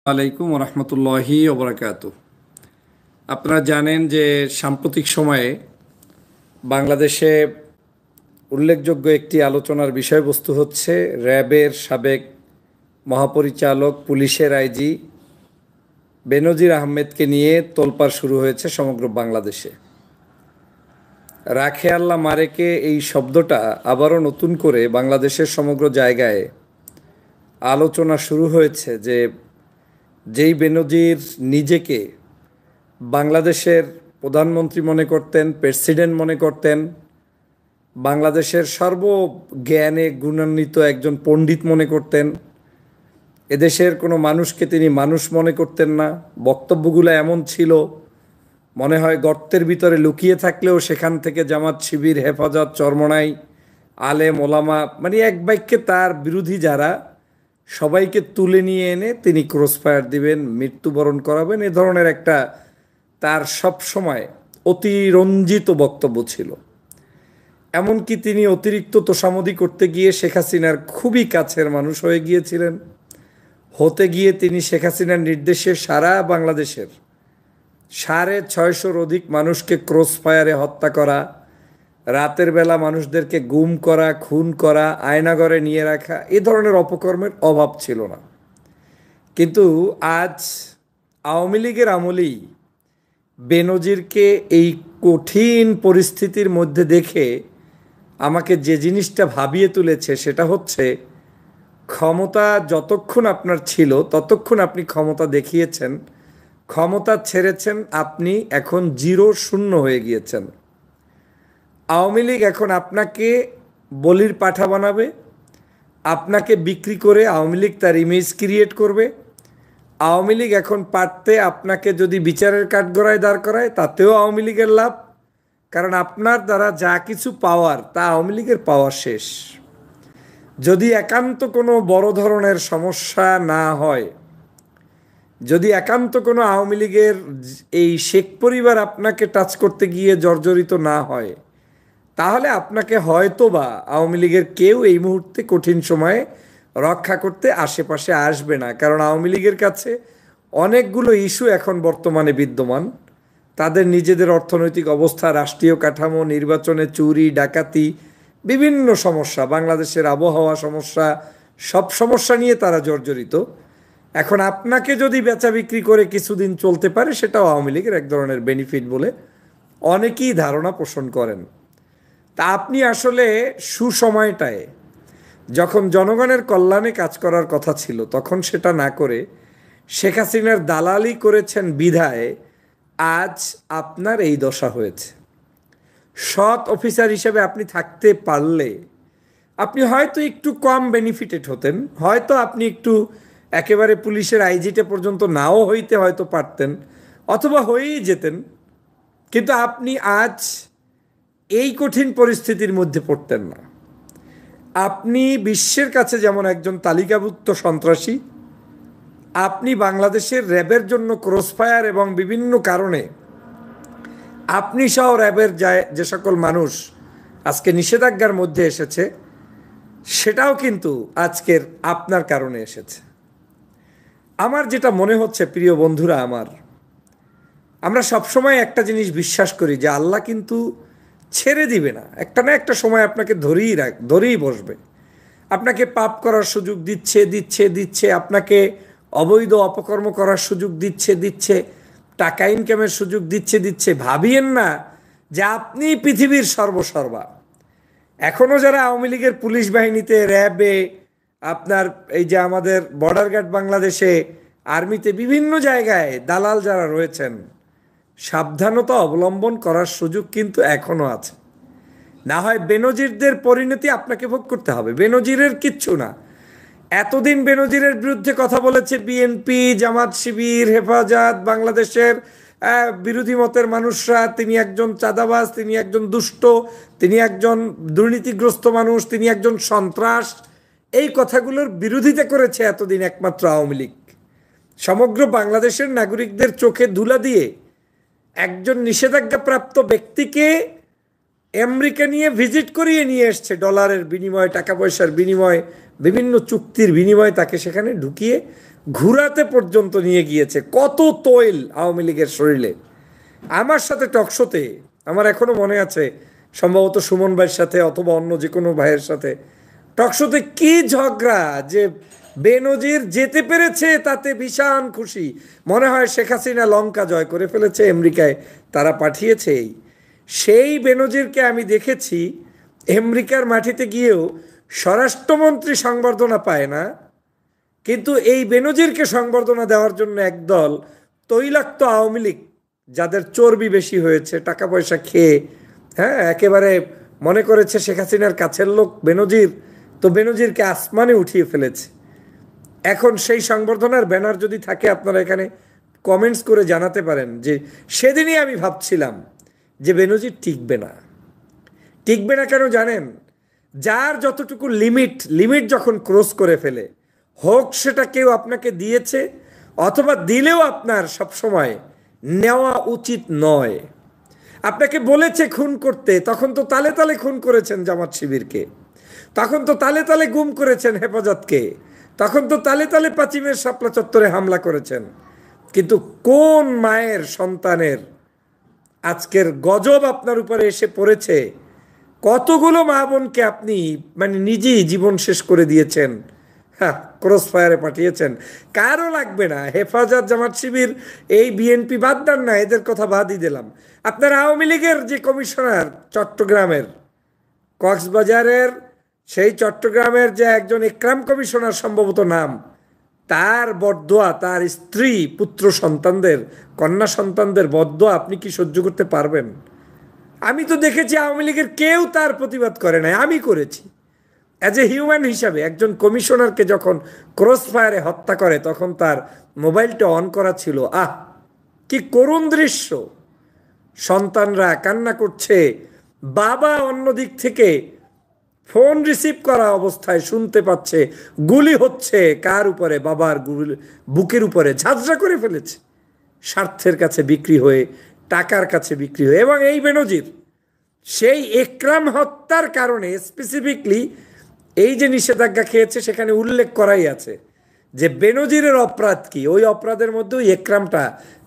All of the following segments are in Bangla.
আলাইকুম রহমতুল্লাহি ওবরাকাতু। আপনারা জানেন যে সাম্প্রতিক সময়ে বাংলাদেশে উল্লেখযোগ্য একটি আলোচনার বিষয়বস্তু হচ্ছে র্যাবের সাবেক মহাপরিচালক, পুলিশের আইজি বেনজির আহমেদকে নিয়ে তোলপাড় শুরু হয়েছে সমগ্র বাংলাদেশে। রাখে আল্লাহ মারেকে এই শব্দটা আবারও নতুন করে বাংলাদেশের সমগ্র জায়গায় আলোচনা শুরু হয়েছে যে যেই বেনজির নিজেকে বাংলাদেশের প্রধানমন্ত্রী মনে করতেন, প্রেসিডেন্ট মনে করতেন, বাংলাদেশের সর্বজ্ঞানে গুণান্বিত একজন পণ্ডিত মনে করতেন, এদেশের কোনো মানুষকে তিনি মানুষ মনে করতেন না। বক্তব্যগুলো এমন ছিল, মনে হয় গর্তের ভিতরে লুকিয়ে থাকলেও সেখান থেকে জামাত, শিবির, হেফাজত, চরমনাই, আলেম, ওলামা, মানে এক বাক্যে তার বিরোধী যারা সবাইকে তুলে নিয়ে এনে তিনি ক্রসফায়ার দিবেন, মৃত্যুবরণ করাবেন, এ ধরনের একটা তার সব সময় অতিরঞ্জিত বক্তব্য ছিল। এমনকি তিনি অতিরিক্ত তোষামোদী করতে গিয়ে শেখ হাসিনার খুবই কাছের মানুষ হয়ে গিয়েছিলেন। হতে গিয়ে তিনি শেখ হাসিনার নির্দেশে সারা বাংলাদেশের 650-র অধিক মানুষকে ক্রসফায়ারে হত্যা করা, রাতের বেলা মানুষদেরকে গুম করা, খুন করা, আয়নাঘরে নিয়ে রাখা, এ ধরনের অপকর্মের অভাব ছিল না। কিন্তু আজ আওয়ামী লীগের আমলেই বেনজিরকে এই কঠিন পরিস্থিতির মধ্যে দেখে আমাকে যে জিনিসটা ভাবিয়ে তুলেছে সেটা হচ্ছে, ক্ষমতা যতক্ষণ আপনার ছিল ততক্ষণ আপনি ক্ষমতা দেখিয়েছেন, ক্ষমতা ছেড়েছেন, আপনি এখন জিরো, শূন্য হয়ে গিয়েছেন। আওয়ামী লীগ এখন আপনাকে বলির পাঠা বানাবে, আপনাকে বিক্রি করে আওয়ামী লীগ তার ইমেজ ক্রিয়েট করবে। আওয়ামী লীগ এখন পারতে আপনাকে যদি বিচারের কাঠগড়ায় দাঁড় করায় তাতেও আওয়ামী লীগের লাভ, কারণ আপনার দ্বারা যা কিছু পাওয়ার তা আওয়ামী লীগের পাওয়া শেষ। যদি একান্ত কোনো বড় ধরনের সমস্যা না হয়, যদি একান্ত কোনো আওয়ামী লীগের এই শেখ পরিবার আপনাকে টাচ করতে গিয়ে জর্জরিত না হয়, তাহলে আপনাকে হয়তো বা আওয়ামী লীগের কেউ এই মুহূর্তে কঠিন সময়ে রক্ষা করতে আশেপাশে আসবে না। কারণ আওয়ামী লীগের কাছে অনেকগুলো ইস্যু এখন বর্তমানে বিদ্যমান। তাদের নিজেদের অর্থনৈতিক অবস্থা, রাষ্ট্রীয় কাঠামো, নির্বাচনে চুরি ডাকাতি, বিভিন্ন সমস্যা, বাংলাদেশের আবহাওয়া সমস্যা, সব সমস্যা নিয়ে তারা জর্জরিত। এখন আপনাকে যদি বেচা বিক্রি করে কিছুদিন চলতে পারে, সেটাও আওয়ামী লীগের এক ধরনের বেনিফিট বলে অনেকেই ধারণা পোষণ করেন। তা আপনি আসলে সুসময়টায়, যখন জনগণের কল্যাণে কাজ করার কথা ছিল, তখন সেটা না করে শেখ হাসিনার দালালি করেছেন বিধায় আজ আপনার এই দশা হয়েছে। সৎ অফিসার হিসেবে আপনি থাকতে পারলে আপনি হয়তো একটু কম বেনিফিটেড হতেন, হয়তো আপনি একটু একেবারে পুলিশের আইজিটা পর্যন্ত নাও হইতে হয়তো পারতেন, অথবা হয়েই যেতেন, কিন্তু আপনি আজ এই কঠিন পরিস্থিতির মধ্যে পড়তেন না। আপনি বিশ্বের কাছে যেমন একজন তালিকাভুক্ত সন্ত্রাসী, আপনি বাংলাদেশের র্যাবের জন্য ক্রসফায়ার এবং বিভিন্ন কারণে আপনি সহ র্যাবের যে সকল মানুষ আজকে নিষেধাজ্ঞার মধ্যে এসেছে, সেটাও কিন্তু আজকের আপনার কারণে এসেছে। আমার যেটা মনে হচ্ছে, প্রিয় বন্ধুরা আমার, আমরা সবসময় একটা জিনিস বিশ্বাস করি যে আল্লাহ কিন্তু ছেড়ে দিবে না, একটা না একটা সময় আপনাকে ধরেই বসবে। আপনাকে পাপ করার সুযোগ দিচ্ছে, আপনাকে অবৈধ অপকর্ম করার সুযোগ দিচ্ছে, টাকা ইনকামের সুযোগ দিচ্ছে। ভাবিয়েন না যে আপনি পৃথিবীর সর্বসর্বা। এখনও যারা আওয়ামী লীগের পুলিশ বাহিনীতে, র্যাবে, আপনার এই যে আমাদের বর্ডার গার্ড বাংলাদেশে, আর্মিতে, বিভিন্ন জায়গায় দালাল যারা রয়েছেন, সাবধানতা অবলম্বন করার সুযোগ কিন্তু এখনও আছে। না হয় বেনজিরদের পরিণতি আপনাকে ভোগ করতে হবে। বেনজিরের কিচ্ছু না। এতদিন বেনজিরের বিরুদ্ধে কথা বলেছে বিএনপি, জামাত, শিবির, হেফাজত, বাংলাদেশের বিরোধী মতের মানুষরা। তিনি একজন চাঁদাবাজ, তিনি একজন দুষ্ট, তিনি একজন দুর্নীতিগ্রস্ত মানুষ, তিনি একজন সন্ত্রাস, এই কথাগুলোর বিরোধিতা করেছে এতদিন একমাত্র আওয়ামী লীগ। সমগ্র বাংলাদেশের নাগরিকদের চোখে ধুলা দিয়ে একজন নিষেধাজ্ঞাপ্রাপ্ত ব্যক্তিকে আমেরিকা নিয়ে ভিজিট করিয়ে নিয়ে এসছে, ডলারের বিনিময়ে, টাকা পয়সার বিনিময়ে, বিভিন্ন চুক্তির বিনিময়ে তাকে সেখানে ঢুকিয়ে ঘুরাতে পর্যন্ত নিয়ে গিয়েছে। কত তৈল আওয়ামী লীগের শরীরে। আমার সাথে টকশোতে, আমার এখনো মনে আছে, সম্ভবত সুমন ভাইয়ের সাথে অথবা অন্য যে কোনো ভাইয়ের সাথে টকশোতে কি ঝগড়া, যে বেনজির যেতে পেরেছে তাতে ভীষণ খুশি, মনে হয় শেখ হাসিনা লঙ্কা জয় করে ফেলেছে, আমেরিকায় তারা পাঠিয়েছে। সেই বেনজিরকে আমি দেখেছি আমেরিকার মাটিতে গিয়েও স্বরাষ্ট্রমন্ত্রী সংবর্ধনা পায় না, কিন্তু এই বেনজিরকে সংবর্ধনা দেওয়ার জন্য একদল তৈলাক্ত আওয়ামী লীগ, যাদের চর্বি বেশি হয়েছে টাকা পয়সা খেয়ে, হ্যাঁ, একেবারে মনে করেছে শেখ হাসিনার কাছের লোক বেনজির, তো বেনজিরকে আসমানে উঠিয়ে ফেলেছে। এখন সেই সংবর্ধনার ব্যানার যদি থাকে আপনারা এখানে কমেন্টস করে জানাতে পারেন যে সেদিনই আমি ভাবছিলাম যে বেনজির টিকবে না। টিকবে না কেন জানেন? যার যতটুকু লিমিট যখন ক্রস করে ফেলে, হোক সেটা কেউ আপনাকে দিয়েছে অথবা দিলেও আপনার সবসময় নেওয়া উচিত নয়। আপনাকে বলেছে খুন করতে, তখন তো তালে তালে খুন করেছেন জামাত শিবিরকে, তখন তো তালে তালে গুম করেছেন হেফাজতকে, তখন তো তালে তালে পাচিমের শাপলা চত্বরে হামলা করেছেন। কিন্তু কোন মায়ের সন্তানের আজকের গজব আপনার উপরে এসে পড়েছে? কতগুলো মা বোনকে আপনি মানে নিজেই জীবন শেষ করে দিয়েছেন, হ্যাঁ, ক্রস ফায়ারে পাঠিয়েছেন। কারও লাগবে না, হেফাজত, জামাত শিবির, এই বিএনপি বাদ দেন না, এদের কথা বাদই দিলাম। আপনার আওয়ামী লীগের যে কমিশনার চট্টগ্রামের, কক্সবাজারের, সেই চট্টগ্রামের যে একজন ইকরাম কমিশনার সম্ভবত নাম, তার বদদোয়া, তার স্ত্রী, পুত্র সন্তানদের, কন্যা সন্তানদের বদদোয়া আপনি কি সহ্য করতে পারবেন? আমি তো দেখেছি আওয়ামী লীগের কেউ তার প্রতিবাদ করে নাই, আমি করেছি। অ্যাজ এ হিউম্যান হিসাবে একজন কমিশনারকে যখন ক্রস ফায়ারে হত্যা করে তখন তার মোবাইলটা অন করা ছিল। আহ, কি করুণ দৃশ্য! সন্তানরা কান্না করছে, বাবা অন্য দিক থেকে ফোন রিসিভ করা অবস্থায় শুনতে পাচ্ছে গুলি হচ্ছে। কার উপরে? বাবার বুকের উপরে ঝাঁঝরা করে ফেলেছে, স্বার্থের কাছে বিক্রি হয়ে, টাকার কাছে বিক্রি হয়ে। এবং এই বেনজির সেই একরাম হত্যার কারণে স্পেসিফিকলি এই যে নিষেধাজ্ঞা খেয়েছে সেখানে উল্লেখ করাই আছে যে বেনজিরের অপরাধ কি। ওই অপরাধের মধ্যে ওই একরামটা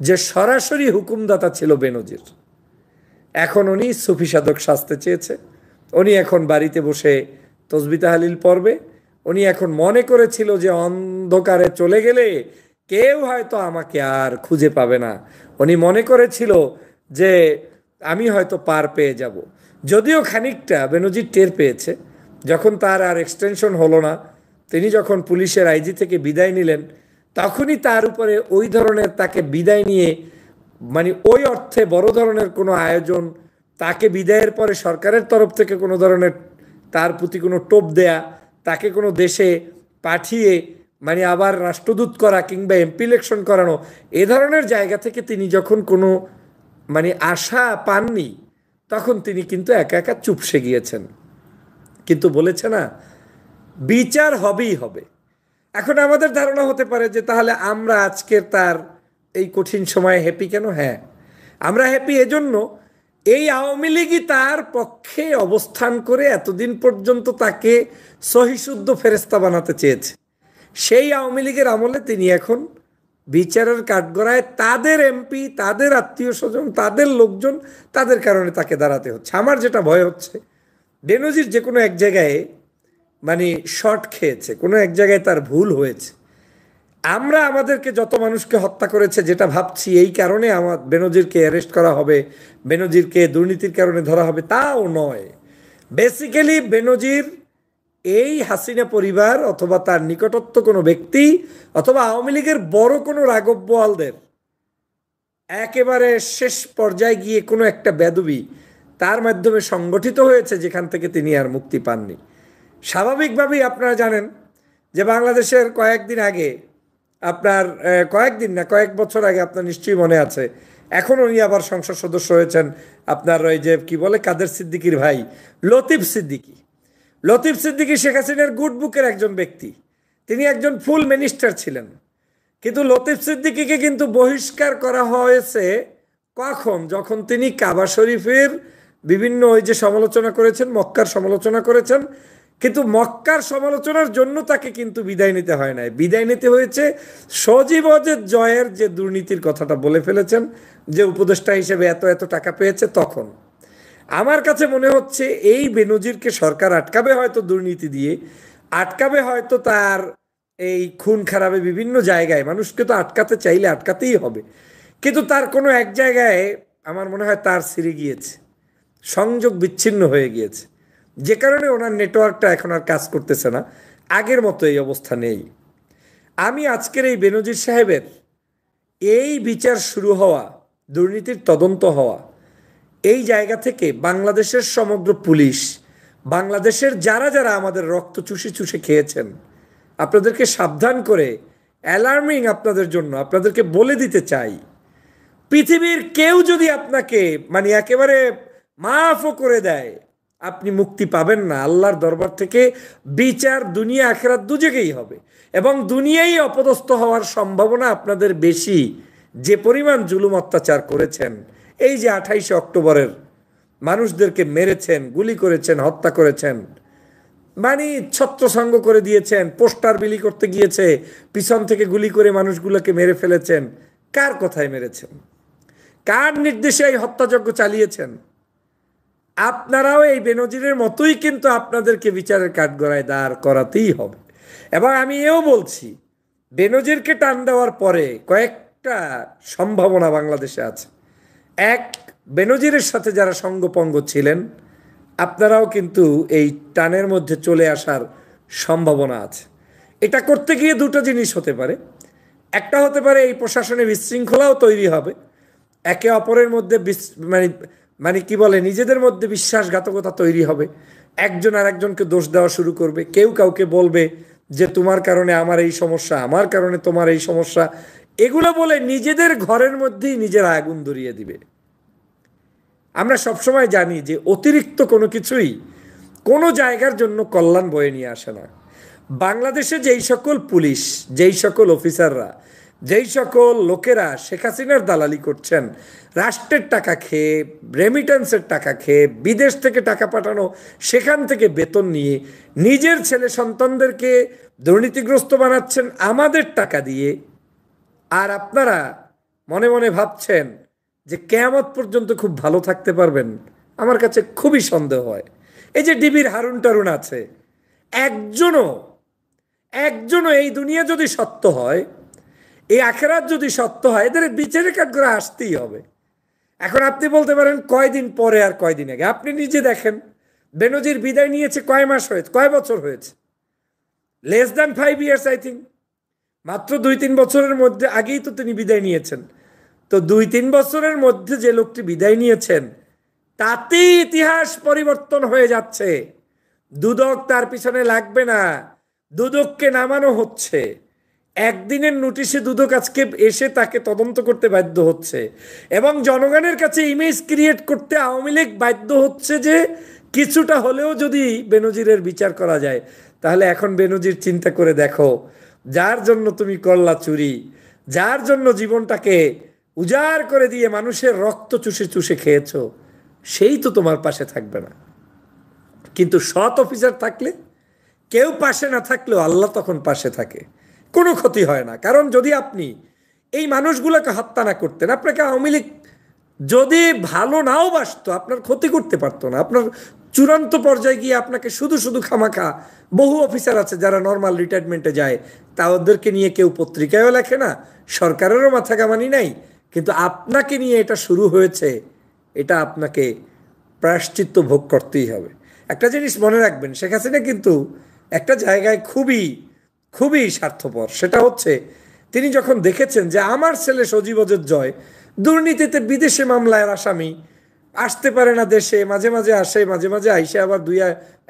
যে সরাসরি হুকুমদাতা ছিল বেনজির। এখন উনি সুফি সাধক সাজতে চেয়েছে, উনি এখন বাড়িতে বসে তসবিহ তাহলিল পড়বে। উনি এখন মনে করেছিল যে অন্ধকারে চলে গেলে কেউ হয়তো আমাকে আর খুঁজে পাবে না। উনি মনে করেছিল যে আমি হয়তো পার পেয়ে যাব। যদিও খানিকটা বেনজির টের পেয়েছে যখন তার আর এক্সটেনশন হলো না, তিনি যখন পুলিশের আইজি থেকে বিদায় নিলেন, তখনই তার উপরে ওই ধরনের, তাকে বিদায় নিয়ে মানে ওই অর্থে বড় ধরনের কোনো আয়োজন, তাকে বিদায়ের পরে সরকারের তরফ থেকে কোনো ধরনের তার প্রতি কোনো টোপ দেয়া, তাকে কোনো দেশে পাঠিয়ে মানে আবার রাষ্ট্রদূত করা কিংবা এমপি ইলেকশন করানো, এ ধরনের জায়গা থেকে তিনি যখন কোনো মানে আশা পাননি, তখন তিনি কিন্তু একা একা চুপসে গিয়েছেন। কিন্তু বলেছে না, বিচার হবেই হবে। এখন আমাদের ধারণা হতে পারে যে তাহলে আমরা আজকের তার এই কঠিন সময়ে হ্যাপি কেন? হ্যাঁ, আমরা হ্যাপি এজন্য, এই আওয়ামী লীগই তার পক্ষে অবস্থান করে এতদিন পর্যন্ত তাকে সহিশুদ্ধ ফেরেস্তা বানাতে চেয়েছে। সেই আওয়ামী লীগের আমলে তিনি এখন বিচারের কাঠগড়ায় তাদের এমপি, তাদের আত্মীয় স্বজন, তাদের লোকজন, তাদের কারণে তাকে দাঁড়াতে হচ্ছে। আমার যেটা ভয় হচ্ছে, বেনজির যে কোনো এক জায়গায় মানে শর্ট খেয়েছে, কোনো এক জায়গায় তার ভুল হয়েছে। আমরা আমাদেরকে যত মানুষকে হত্যা করেছে যেটা ভাবছি এই কারণে আমার বেনজিরকে অ্যারেস্ট করা হবে, বেনজিরকে দুর্নীতির কারণে ধরা হবে, তাও নয়। বেসিক্যালি বেনজির এই হাসিনা পরিবার অথবা তার নিকটস্থ কোনো ব্যক্তি অথবা আওয়ামী লীগের বড় কোনো রাঘব বোয়ালদের একেবারে শেষ পর্যায়ে গিয়ে কোনো একটা বেদবি তার মাধ্যমে সংগঠিত হয়েছে, যেখান থেকে তিনি আর মুক্তি পাননি। স্বাভাবিকভাবেই আপনারা জানেন যে বাংলাদেশের কয়েকদিন আগে, আপনার কয়েকদিন না কয়েক বছর আগে, আপনার নিশ্চয়ই মনে আছে, এখন উনি আবার সংসদ সদস্য হয়েছেন, আপনার ওই যে কি বলে কাদের সিদ্দিকীর ভাই লতিফ সিদ্দিকী। লতিফ সিদ্দিকী শেখ হাসিনার গুড বুকের একজন ব্যক্তি, তিনি একজন ফুল মিনিস্টার ছিলেন। কিন্তু লতিফ সিদ্দিকীকে কিন্তু বহিষ্কার করা হয়েছে কখন? যখন তিনি কাবা শরীফের বিভিন্ন ওই যে সমালোচনা করেছেন, মক্কার সমালোচনা করেছেন, কিন্তু মক্কার সমালোচনার জন্য তাকে কিন্তু বিদায় নিতে হয় নাই, বিদায় নিতে হয়েছে সজীব অজের জয়ের যে দুর্নীতির কথাটা বলে ফেলেছেন, যে উপদেষ্টা হিসেবে এত এত টাকা পেয়েছে। তখন আমার কাছে মনে হচ্ছে এই বেনজিরকে সরকার আটকাবে হয়তো দুর্নীতি দিয়ে, আটকাবে হয়তো তার এই খুন খারাপে বিভিন্ন জায়গায়, মানুষকে তো আটকাতে চাইলে আটকাতেই হবে, কিন্তু তার কোনো এক জায়গায় আমার মনে হয় তার ছিঁড়ে গিয়েছে, সংযোগ বিচ্ছিন্ন হয়ে গিয়েছে, যে কারণে ওনার নেটওয়ার্কটা এখন আর কাজ করতেছে না, আগের মতো এই অবস্থা নেই। আমি আজকের এই বেনজির সাহেবের এই বিচার শুরু হওয়া, দুর্নীতির তদন্ত হওয়া, এই জায়গা থেকে বাংলাদেশের সমগ্র পুলিশ, বাংলাদেশের যারা যারা আমাদের রক্ত চুষে চুষে খেয়েছেন, আপনাদেরকে সাবধান করে, অ্যালার্মিং আপনাদের জন্য, আপনাদেরকে বলে দিতে চাই, পৃথিবীর কেউ যদি আপনাকে মানে একেবারে মাফও করে দেয়, আপনি মুক্তি পাবেন না। আল্লাহর দরবার থেকে বিচার দুনিয়া আখিরাত দুজায়গায় হবে, এবং দুনিয়ায় অপদস্থ হওয়ার সম্ভাবনা আপনাদের বেশি, যে পরিমাণ জুলুম অত্যাচার করেছেন। এই যে 28 অক্টোবরের মানুষদেরকে মেরেছেন, গুলি করেছেন, হত্যা করেছেন, মানে ছত্রসঙ্গ করে দিয়েছেন, পোস্টার বিলি করতে গিয়েছে, পিছন থেকে গুলি করে মানুষগুলোকে মেরে ফেলেছেন। কার কথায় মেরেছেন? কার নির্দেশে এই হত্যাযজ্ঞ চালিয়েছেন? আপনারাও এই বেনজিরের মতোই কিন্তু আপনাদেরকে বিচারের কাঠগড়ায় দাঁড় করাতেই হবে। এবং আমি এও বলছি, বেনজিরকে টান দেওয়ার পরে কয়েকটা সম্ভাবনা বাংলাদেশে আছে। এক, বেনজিরের সাথে যারা সঙ্গপঙ্গ ছিলেন, আপনারাও কিন্তু এই টানের মধ্যে চলে আসার সম্ভাবনা আছে। এটা করতে গিয়ে দুটো জিনিস হতে পারে। একটা হতে পারে এই প্রশাসনে বিশৃঙ্খলাও তৈরি হবে, একে অপরের মধ্যে মানে মানে কি বলে, নিজেদের মধ্যে বিশ্বাসঘাতকতা তৈরি হবে, একজন আর একজনকে দোষ দেওয়া শুরু করবে, কেউ কাউকে বলবে যে তোমার কারণে আমার এই সমস্যা, আমার কারণে তোমার এই সমস্যা, এগুলো বলে নিজেদের ঘরের মধ্যেই নিজেরা আগুন ধরিয়ে দিবে। আমরা সবসময় জানি যে অতিরিক্ত কোনো কিছুই কোনো জায়গার জন্য কল্যাণ বয়ে নিয়ে আসে না। বাংলাদেশে যেই সকল পুলিশ, যেই সকল অফিসাররা, যেই সকল লোকেরা শেখ হাসিনার দালালি করছেন, রাষ্ট্রের টাকা খেয়ে, রেমিটেন্সের টাকা খেয়ে, বিদেশ থেকে টাকা পাঠানো, সেখান থেকে বেতন নিয়ে নিজের ছেলে সন্তানদেরকে দুর্নীতিগ্রস্ত বানাচ্ছেন আমাদের টাকা দিয়ে, আর আপনারা মনে মনে ভাবছেন যে কিয়ামত পর্যন্ত খুব ভালো থাকতে পারবেন, আমার কাছে খুবই সন্দেহ হয়। এই যে ডিবির হারুন টারুন আছে, একজনও এই দুনিয়া যদি সত্য হয়, এই আখেরাত যদি সত্য হয়, এদের বিচারের কাঠগড়া আসতেই হবে। এখন আপনি বলতে পারেন কয়দিন পরে আর কয়দিন আগে, আপনি নিজে দেখেন বেনজির বিদায় নিয়েছে কয় মাস হয়েছে, কয় বছর হয়েছে? Less than 5 years I think. মাত্র 2-3 বছরের মধ্যে আগেই তো তিনি বিদায় নিয়েছেন। তো 2-3 বছরের মধ্যে যে লোকটি বিদায় নিয়েছেন, তাতেই ইতিহাস পরিবর্তন হয়ে যাচ্ছে। দুদক তার পিছনে লাগবে না, দুদককে নামানো হচ্ছে। একদিনের নোটিশে দুদক আজকে এসে তাকে তদন্ত করতে বাধ্য হচ্ছে, এবং জনগণের কাছে ইমেজ ক্রিয়েট করতে আওয়ামী লীগ বাধ্য হচ্ছে যে কিছুটা হলেও যদি বেনজিরের বিচার করা যায়। তাহলে এখন বেনজির চিন্তা করে দেখো, যার জন্য তুমি করলা চুরি, যার জন্য জীবনটাকে উজাড় করে দিয়ে মানুষের রক্ত চুষে চুষে খেয়েছো, সেই তো তোমার পাশে থাকবে না। কিন্তু সৎ অফিসার থাকলে, কেউ পাশে না থাকলেও আল্লাহ তখন পাশে থাকে, কোনো ক্ষতি হয় না। কারণ যদি আপনি এই মানুষগুলোকে হত্যা না করতেন, আপনাকে আওয়ামী লীগ যদি ভালো নাও বাসতো, আপনার ক্ষতি করতে পারতো না। আপনার চূড়ান্ত পর্যায়ে গিয়ে আপনাকে শুধু শুধু খামাখা, বহু অফিসার আছে যারা নর্মাল রিটায়ারমেন্টে যায়, তা ওদেরকে নিয়ে কেউ পত্রিকায়ও লেখে না, সরকারেরও মাথা কামানি নাই, কিন্তু আপনাকে নিয়ে এটা শুরু হয়েছে, এটা আপনাকে প্রায়শ্চিত্ত ভোগ করতেই হবে। একটা জিনিস মনে রাখবেন, শেখ হাসিনা কিন্তু একটা জায়গায় খুবই খুবই স্বার্থপর। সেটা হচ্ছে, তিনি যখন দেখেছেন যে আমার ছেলে সজীব অজের জয় দুর্নীতিতে বিদেশে মামলার আসামি, আসতে পারে না দেশে, মাঝে মাঝে আসে, মাঝে মাঝে আইসে আবার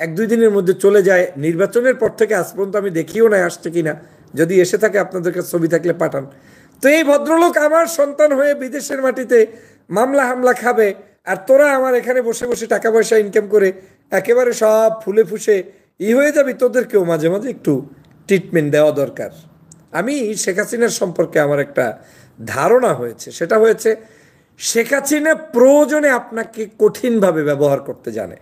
1-2 দিনের মধ্যে চলে যায়, নির্বাচনের পর থেকে আজ পর্যন্ত আমি দেখিও নাই আসছে কিনা, যদি এসে থাকে আপনাদের কাছে ছবি থাকলে পাঠান। তো এই ভদ্রলোক আমার সন্তান হয়ে বিদেশের মাটিতে মামলা হামলা খাবে, আর তোরা আমার এখানে বসে বসে টাকা পয়সা ইনকাম করে একেবারে সব ফুলে ফুসে হয়ে যাবি, তোদেরকেও মাঝে মাঝে একটু ট্রিটমেন্ট দেওয়া দরকার। আমি শেখ হাসিনার সম্পর্কে আমার একটা ধারণা হয়েছে, সেটা হয়েছে শেখ হাসিনা প্রয়োজনে আপনাকে কঠিনভাবে ব্যবহার করতে জানে,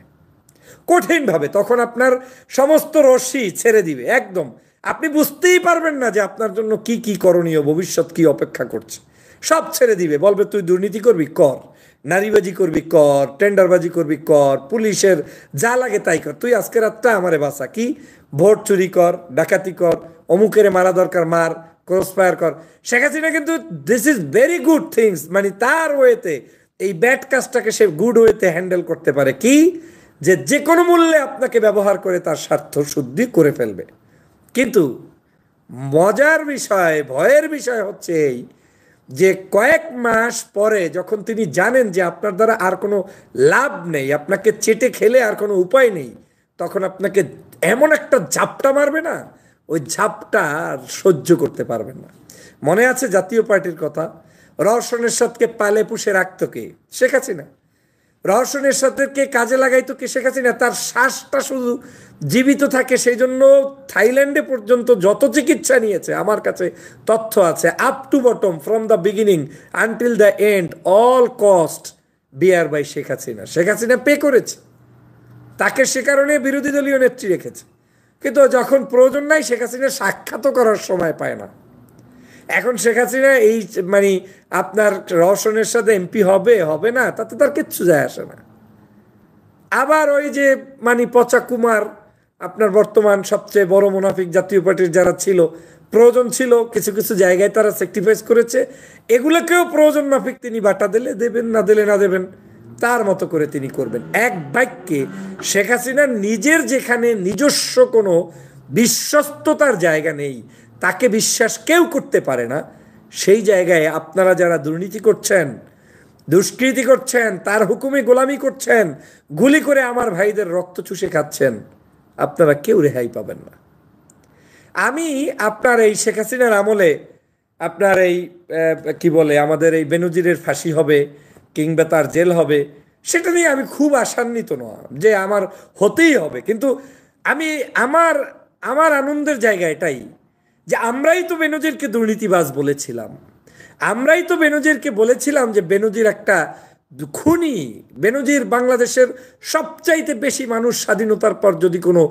কঠিনভাবে, তখন আপনার সমস্ত রশ্মি ছেড়ে দিবে একদম। আপনি বুঝতেই পারবেন না যে আপনার জন্য কি কি করণীয়, ভবিষ্যৎ কি অপেক্ষা করছে। সব ছেড়ে দিবে, বলবে তুই দুর্নীতি করবি কর, নারীবাজি করবি কর, টেন্ডারবাজি করবি কর, পুলিশের যা লাগে তাই কর, তুই আজকে রাতটা আমারে বাঁচা, কি ভোট চুরি কর, ডাকাতি কর, অমুকের মারা দরকার মার, ক্রস ফায়ার কর। শেখ হাসিনা কিন্তু this is very good things, মানে তার ওয়েতে এই ব্যাড কাজটাকে সে গুড ওয়েতে হ্যান্ডেল করতে পারে, কি যে যে কোনো মূল্যে আপনাকে ব্যবহার করে তার স্বার্থ শুদ্ধি করে ফেলবে। কিন্তু মজার বিষয়, ভয়ের বিষয় হচ্ছে এই যে কয়েক মাস পরে যখন তিনি জানেন যে আপনার দ্বারা আর কোনো লাভ নেই, আপনাকে চেটে খেলে আর কোনো উপায় নেই, তখন আপনাকে এমন একটা ঝাপটা মারবে না, ওই ঝাপটা আর সহ্য করতে পারবেন না। মনে আছে জাতীয় পার্টির কথা, রওশন এরশাদকে পালে পুষে রাখতো কে? শেখ হাসিনা। রওশন এরশাদকে কাজে লাগাইতো কে? শেখ হাসিনা। তার শ্বাসটা শুধু জীবিত থাকে, সেই জন্য থাইল্যান্ডে পর্যন্ত যত চিকিৎসা নিয়েছে আমার কাছে তথ্য আছে, up to bottom, from the beginning until the end, all cost bear by Sheikh Hasina. Sheikh Hasina pay করেছে তাকে, সে কারণে বিরোধী দলীয় নেত্রী রেখেছে। কিন্তু যখন প্রয়োজন নাই, শেখ হাসিনা সাক্ষাৎও করার সময় পায় না। এখন শেখ হাসিনা এই মানে আপনার রওশনের সাথে এমপি হবে হবে না, তাতে তার কিচ্ছু যায় আসে না। আবার ওই যে মানে পচা কুমার, আপনার বর্তমান সবচেয়ে বড় মুনাফিক জাতীয় পার্টির যারা ছিল, প্রয়োজন ছিল কিছু কিছু জায়গায় তারা স্যাক্রিফাইস করেছে, এগুলোকেও প্রয়োজন মাফিক তিনি বাটা দিলে দেবেন, না দিলে না দেবেন, তার মতো করে তিনি করবেন। এক বাক্যে শেখ হাসিনার নিজের যেখানে নিজস্ব কোনো বিশ্বস্ততার জায়গা নেই, তাকে বিশ্বাস কেউ করতে পারে না, সেই জায়গায় আপনারা যারা দুর্নীতি করছেন, দুষ্কৃতি করছেন, তার হুকুমে গোলামি করছেন, গুলি করে আমার ভাইদের রক্ত চুষে খাচ্ছেন, আপনারা কেউ রেহাই পাবেন না। আমি আপনার এই শেখ হাসিনার আমলে আপনার এই কি বলে আমাদের এই বেনজিরের ফাঁসি হবে কিংবা তার জেল হবে, সেটা নিয়ে আমি খুব আশান্বিত নয় যে আমার হতেই হবে। কিন্তু আমি আমার আমার আনন্দের জায়গা এটাই যে আমরাই তো বেনজিরকে দুর্নীতিবাজ বলেছিলাম, আমরাই তো বেনজিরকে বলেছিলাম যে বেনজির একটা খুনি। বেনজির বাংলাদেশের সবচাইতে বেশি মানুষ স্বাধীনতার পর যদি কোনো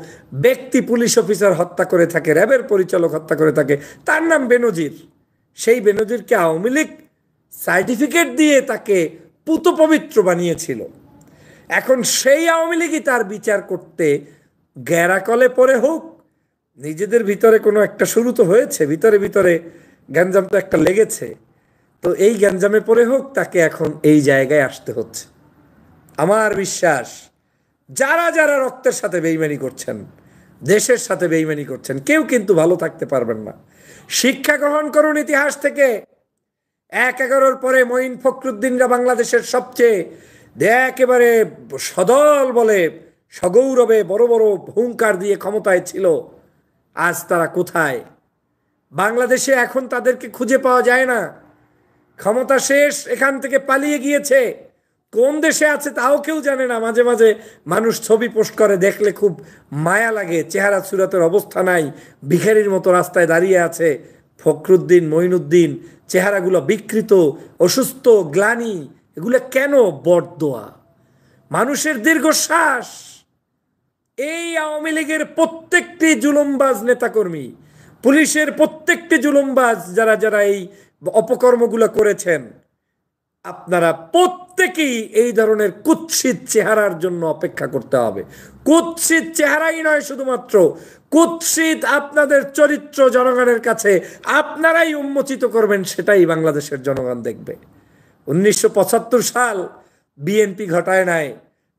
ব্যক্তি পুলিশ অফিসার হত্যা করে থাকে, র্যাবের পরিচালক হত্যা করে থাকে, তার নাম বেনজির। সেই বেনজিরকে আওয়ামী লীগ সার্টিফিকেট দিয়ে তাকে পুতপবিত্র বানিয়েছিল। এখন সেই আওয়ামী লীগই তার বিচার করতে গ্যারাকলে পড়ে হোক, নিজেদের ভিতরে কোনো একটা শুরু তো হয়েছে, ভিতরে ভিতরে গ্যাঞ্জাম তো একটা লেগেছে, তো এই গ্যাঞ্জামে পড়ে হোক তাকে এখন এই জায়গায় আসতে হচ্ছে। আমার বিশ্বাস যারা যারা রক্তের সাথে বেইমানি করছেন, দেশের সাথে বেইমানি করছেন, কেউ কিন্তু ভালো থাকতে পারবেন না। শিক্ষা গ্রহণ করুন ইতিহাস থেকে। ১/১১ পরে মঈন ফখরুদ্দিনরা বাংলাদেশের সবচেয়ে একেবারে সদল বলে সগৌরবে বড় বড় হুঙ্কার দিয়ে ক্ষমতায় ছিল, আজ তারা কোথায়? বাংলাদেশে এখন তাদেরকে খুঁজে পাওয়া যায় না, ক্ষমতা শেষ, এখান থেকে পালিয়ে গিয়েছে, কোন দেশে আছে তাও কেউ জানে না। মাঝে মাঝে মানুষ ছবি পোস্ট করে, দেখলে খুব মায়া লাগে, চেহারা সুরাতের অবস্থা নাই, ভিখারির মতো রাস্তায় দাঁড়িয়ে আছে ফখরুদ্দিন, মঈনুদ্দিন, চেহারাগুলো বিকৃত, অসুস্থ, গ্লানি। এগুলো কেন? বটদোয়া, মানুষের দীর্ঘশ্বাস। এই আওয়ামী লীগের প্রত্যেকটি জুলুমবাজ নেতাকর্মী, পুলিশের প্রত্যেকটি জুলুমবাজ যারা যারা এই অপকর্মগুলো করেছেন, আপনারা প্রত্যেকেই এই ধরনের কুৎসিত চেহারার জন্য অপেক্ষা করতে হবে। কুৎসিত চেহারাই নয়, শুধুমাত্র কুৎসিত আপনাদের চরিত্র জনগণের কাছে আপনারাই উন্মোচিত করবেন, সেটাই বাংলাদেশের জনগণ দেখবে। ১৯৭৫ সাল বিএনপি ঘটায় নাই,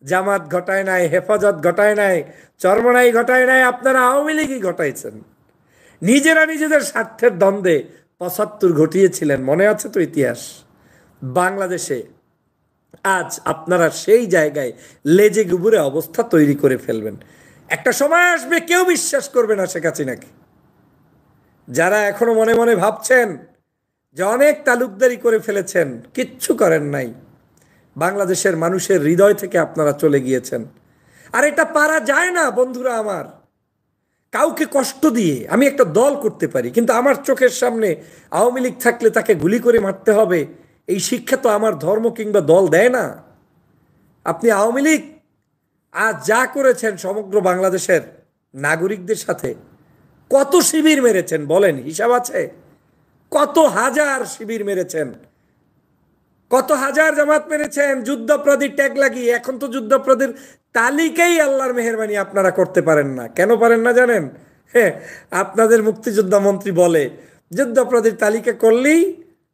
জামাত ঘটায় নাই, হেফাজত ঘটায় নাই, চরমনাই ঘটায় নাই, আপনারা আওয়ামী লীগই ঘটাইছেন। নিজেরা নিজেদের স্বার্থের দ্বন্দ্বে ৭৫ ঘটিয়েছিলেন, মনে আছে তো ইতিহাস। বাংলাদেশে আজ আপনারা সেই জায়গায় লেজে গুবুরে অবস্থা তৈরি করে ফেলবেন। একটা সময় আসবে কেউ বিশ্বাস করবে না শেখ হাসিনাকে। যারা এখনো মনে মনে ভাবছেন যে অনেক তালুকদারি করে ফেলেছেন, কিচ্ছু করেন নাই, বাংলাদেশের মানুষের হৃদয় থেকে আপনারা চলে গিয়েছেন। আর এটা পারা যায় না বন্ধুরা আমার, কাউকে কষ্ট দিয়ে। আমি একটা দল করতে পারি, কিন্তু আমার চোখের সামনে আওয়ামী লীগ থাকলে তাকে গুলি করে মারতে হবে, এই শিক্ষা তো আমার ধর্ম কিংবা দল দেয় না। আপনি আওয়ামী লীগ আর যা করেছেন সমগ্র বাংলাদেশের নাগরিকদের সাথে, কত শিবির মেরেছেন বলেন, হিসাব আছে? কত হাজার শিবির মেরেছেন, কত হাজার জামাত মেরেছেন যুদ্ধাপরাধী ট্যাগ লাগিয়ে। এখন তো যুদ্ধাপরাধীর তালিকাই আল্লাহর মেহেরবানি আপনারা করতে পারেন না। কেন পারেন না জানেন? হ্যাঁ, আপনাদের মুক্তিযোদ্ধা মন্ত্রী বলে যুদ্ধাপরাধীর তালিকা করলেই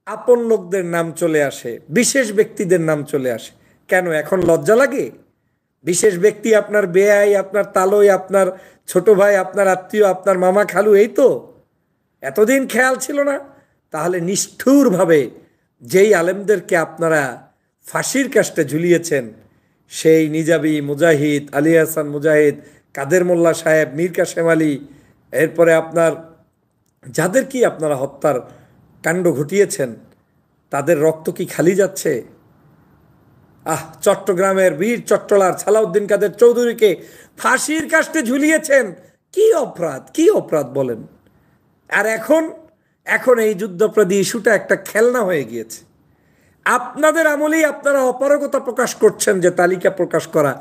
আপন লোকদের নাম চলে আসে, বিশেষ ব্যক্তিদের নাম চলে আসে। কেন এখন লজ্জা লাগে? বিশেষ ব্যক্তি আপনার বেয়াই, আপনার তালই, আপনার ছোট ভাই, আপনার আত্মীয়, আপনার মামা খালু, এই তো এতদিন খেয়াল ছিল না? তাহলে নিষ্ঠুরভাবে যেই আলেমদেরকে আপনারা ফাঁসির কাস্টে ঝুলিয়েছেন, সেই নিজাবি মুজাহিদ, আলী হাসান মুজাহিদ, কাদের মোল্লা সাহেব, মীর কাসেম আলী, এরপরে আপনার যাদের কি আপনারা হত্যার কাণ্ড ঘটিয়েছেন, তাদের রক্ত কি খালি যাচ্ছে? চট্টগ্রামের বীর চট্টলার সালাউদ্দিন কাদের চৌধুরীকে ফাঁসির কাস্টে ঝুলিয়েছেন। কি অপরাধ, কি অপরাধ বলেন? আর এখন এই যুদ্ধাপরাধী ইস্যুটা একটা খেলনা হয়ে গিয়েছে। আপনাদের আমলেই আপনারা অপারগতা প্রকাশ করছেন যে তালিকা প্রকাশ করা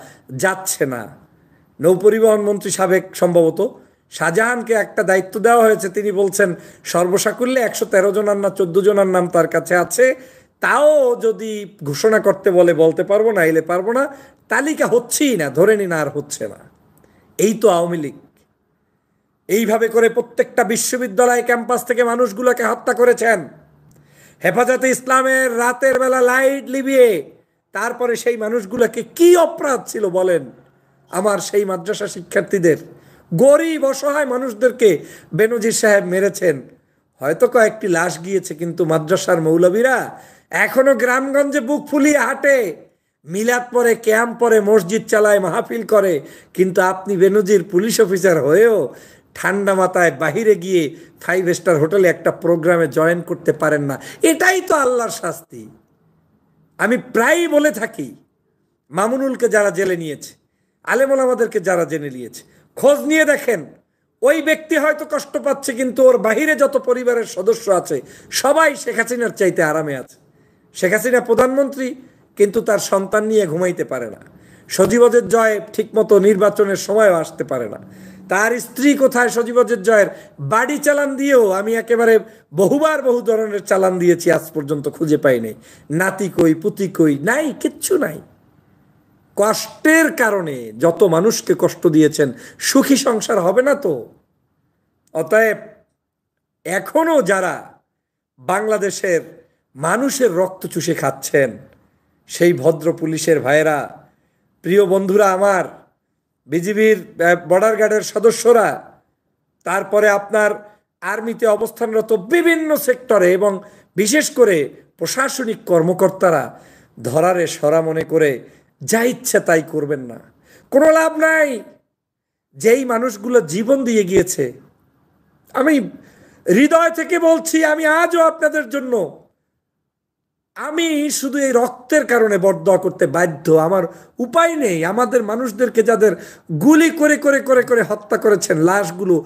যাচ্ছে না। নৌপরিবহন মন্ত্রী সাবেক সম্ভবত শাহজাহানকে একটা দায়িত্ব দেওয়া হয়েছে, তিনি বলছেন সর্বসাকুল্যে 113 জনের না 14 জনের নাম তার কাছে আছে, তাও যদি ঘোষণা করতে বলে বলতে পারবো না, এলে পারবো না, তালিকা হচ্ছেই না, ধরে নিন আর হচ্ছে না। এই তো আওয়ামী লীগ। এইভাবে করে প্রত্যেকটা বিশ্ববিদ্যালয় ক্যাম্পাস থেকে মানুষগুলোকে হত্যা করেছেন। হেফাজতে ইসলামের রাতের বেলা লাইট লিবিয়ে তারপরে সেই মানুষগুলোকে, কি অপরাধ ছিল বলেন? আমার সেই মাদ্রাসা শিক্ষার্থীদের, গরিব অসহায় মানুষদেরকে বেনজির সাহেব মেরেছেন। হয়তো কয়েকটি লাশ গিয়েছে, কিন্তু মাদ্রাসার মৌলবীরা এখনো গ্রামগঞ্জে বুক ফুলিয়ে হাঁটে, মিলাদ পরে, ক্যাম্প পরে, মসজিদ চালায়, মাহফিল করে। কিন্তু আপনি বেনজির পুলিশ অফিসার হয়েও ঠান্ডা মাথায় বাহিরে গিয়ে 5 স্টার হোটেলে একটা প্রোগ্রামে জয়েন করতে পারেন না। এটাই তো আল্লাহর শাস্তি। আমি প্রায়ই বলে থাকি, মামুনুলকে যারা জেলে নিয়েছে, আলেমুল আমাদেরকে যারা জেনে নিয়েছে, খোঁজ নিয়ে দেখেন, ওই ব্যক্তি হয়তো কষ্ট পাচ্ছে, কিন্তু ওর বাহিরে যত পরিবারের সদস্য আছে সবাই শেখ হাসিনার চাইতে আরামে আছে। শেখ হাসিনা প্রধানমন্ত্রী, কিন্তু তার সন্তান নিয়ে ঘুমাইতে পারে না। সজীবদের জয় ঠিকমতো নির্বাচনের সময়ও আসতে পারে না। তার স্ত্রী কোথায়? সজীবদের জয়ের বাড়ি চালান দিয়েও আমি একেবারে বহু ধরনের চালান দিয়েছি, আজ পর্যন্ত খুঁজে পাই নাই। নাতি কই, পুতি কই, নাই, কিচ্ছু নাই। কষ্টের কারণে যত মানুষকে কষ্ট দিয়েছেন, সুখী সংসার হবে না তো। অতএব এখনো যারা বাংলাদেশের মানুষের রক্ত চুষে খাচ্ছেন, সেই ভদ্র পুলিশের ভাইয়েরা, প্রিয় বন্ধুরা আমার, বিজিবির বর্ডার গার্ডের সদস্যরা, তারপরে আপনার আর্মিতে অবস্থানরত বিভিন্ন সেক্টরে এবং বিশেষ করে প্রশাসনিক কর্মকর্তারা, ধরারে সরা মনে করে যা ইচ্ছা তাই করবেন না, কোনো লাভ নাই। যেই মানুষগুলো জীবন দিয়ে গিয়েছে, আমি হৃদয় থেকে বলছি, আমি আজও আপনাদের জন্য, আমি শুধু এই রক্তের কারণে বরদোয়া করতে বাধ্য, আমার উপায় নেই। আমাদের মানুষদেরকে যাদের গুলি করে করে করে করে হত্যা করেছেন, লাশগুলো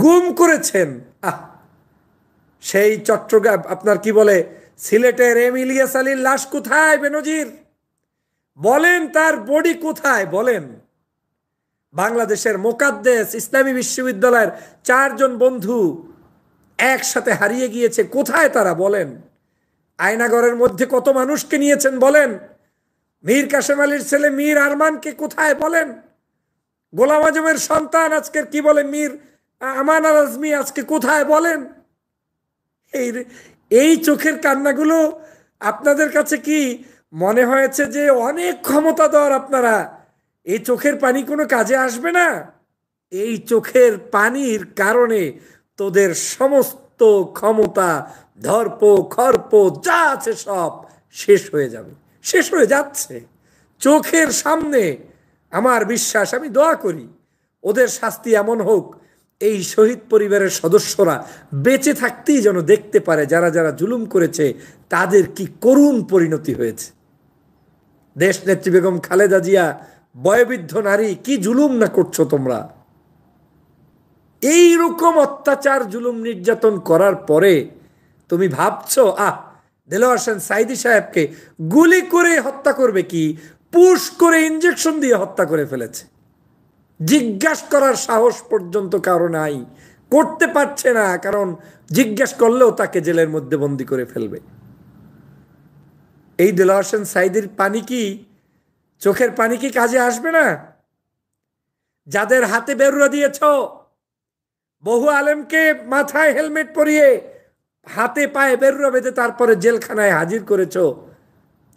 গুম করেছেন, সেই চট্টগ্রাম আপনার কি বলে সিলেটের এম ইলিয়াস আলীর লাশ কোথায় বেনজির? বলেন, তার বডি কোথায় বলেন? বাংলাদেশের মোকাদ্দেস ইসলামী বিশ্ববিদ্যালয়ের 4 জন বন্ধু একসাথে হারিয়ে গিয়েছে, কোথায় তারা বলেন? আয়নাগরের মধ্যে কত মানুষকে নিয়েছেন বলেন? মীর কাসেম আলীর ছেলে মীর আরমানকে কোথায় বলেন? গোলাম আজমের সন্তান আজকের কি বলে মীর আমান আল আজমি আজকে কোথায় বলেন? এই চোখের কান্নাগুলো আপনাদের কাছে কি মনে হয়েছে যে অনেক ক্ষমতাধর আপনারা, এই চোখের পানি কোনো কাজে আসবে না? এই চোখের পানির কারণে তোদের সমস্ত ক্ষমতা, ধর্প খর্প যা আছে সব শেষ হয়ে যাবে, শেষ হয়ে যাচ্ছে চোখের সামনে। আমার বিশ্বাস, আমি দোয়া করি ওদের শাস্তি এমন হোক, এই শহীদ পরিবারের সদস্যরা বেঁচে থাকতেই যেন দেখতে পারে যারা যারা জুলুম করেছে তাদের কি করুণ পরিণতি হয়েছে। দেশ নেত্রী বেগম খালেদা জিয়া, বয়োবৃদ্ধ নারী, কি জুলুম না করছো তোমরা। এই রকম অত্যাচার, জুলুম, নির্যাতন করার পরে তুমি ভাবছো দেলোয়ার হোসেন সাঈদী সাহেবকে গুলি করে হত্যা করবে কি? পুশ করে ইঞ্জেকশন দিয়ে হত্যা করে ফেলেছে। জিজ্ঞাসা করার সাহস পর্যন্ত কারো নাই, করতে পারছে না, কারণ জিজ্ঞাসা করলেও তাকে জেলের মধ্যে বন্দি করে ফেলবে। এই দেলোয়ার হোসেন সাঈদীর পানি কি, চোখের পানি কি কাজে আসবে না? যাদের হাতে বেরুরা দিয়েছ, বহু আলেমকে মাথায় হেলমেট পরিয়ে হাতে পায়ে বেরুরা বেঁধে তারপরে জেলখানায় হাজির করেছ,